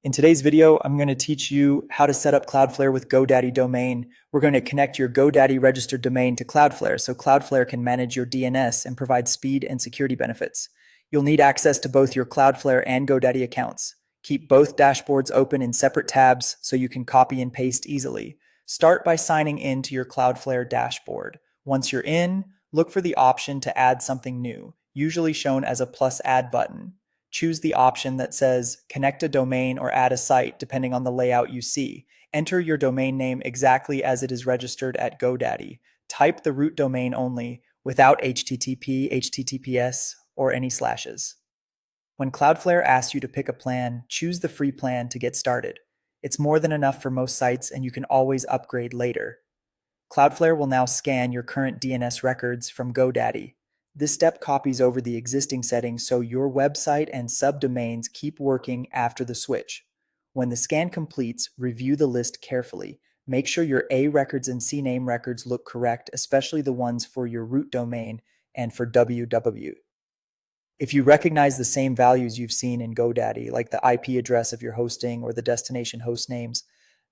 In today's video, I'm going to teach you how to set up Cloudflare with GoDaddy domain. We're going to connect your GoDaddy registered domain to Cloudflare so Cloudflare can manage your DNS and provide speed and security benefits. You'll need access to both your Cloudflare and GoDaddy accounts. Keep both dashboards open in separate tabs so you can copy and paste easily. Start by signing in to your Cloudflare dashboard. Once you're in, look for the option to add something new, usually shown as a plus add button. Choose the option that says connect a domain or add a site depending on the layout you see. Enter your domain name exactly as it is registered at GoDaddy. Type the root domain only without HTTP, HTTPS, or any slashes. When Cloudflare asks you to pick a plan, choose the free plan to get started. It's more than enough for most sites and you can always upgrade later. Cloudflare will now scan your current DNS records from GoDaddy. This step copies over the existing settings so your website and subdomains keep working after the switch. When the scan completes, review the list carefully. Make sure your A records and CNAME records look correct, especially the ones for your root domain and for www. If you recognize the same values you've seen in GoDaddy, like the IP address of your hosting or the destination host names,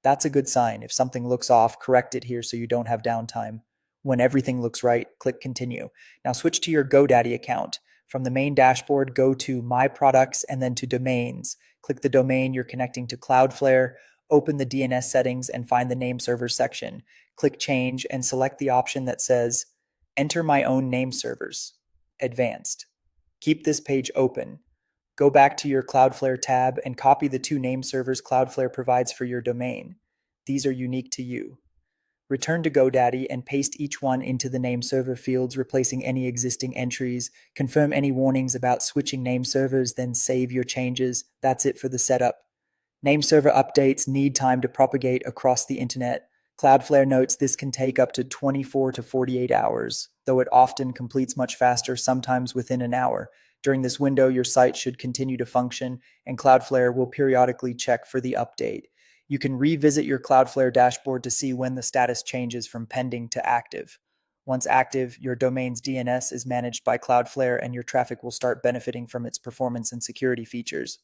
that's a good sign. If something looks off, correct it here so you don't have downtime. When everything looks right, click Continue. Now switch to your GoDaddy account. From the main dashboard, go to My Products and then to Domains. Click the domain you're connecting to Cloudflare, open the DNS settings and find the name server section. Click Change and select the option that says Enter My Own Name Servers. Advanced. Keep this page open. Go back to your Cloudflare tab and copy the two name servers Cloudflare provides for your domain. These are unique to you. Return to GoDaddy and paste each one into the name server fields, replacing any existing entries. Confirm any warnings about switching name servers, then save your changes. That's it for the setup. Name server updates need time to propagate across the internet. Cloudflare notes this can take up to 24 to 48 hours, though it often completes much faster, sometimes within an hour. During this window, your site should continue to function, and Cloudflare will periodically check for the update. You can revisit your Cloudflare dashboard to see when the status changes from pending to active. Once active, your domain's DNS is managed by Cloudflare and your traffic will start benefiting from its performance and security features.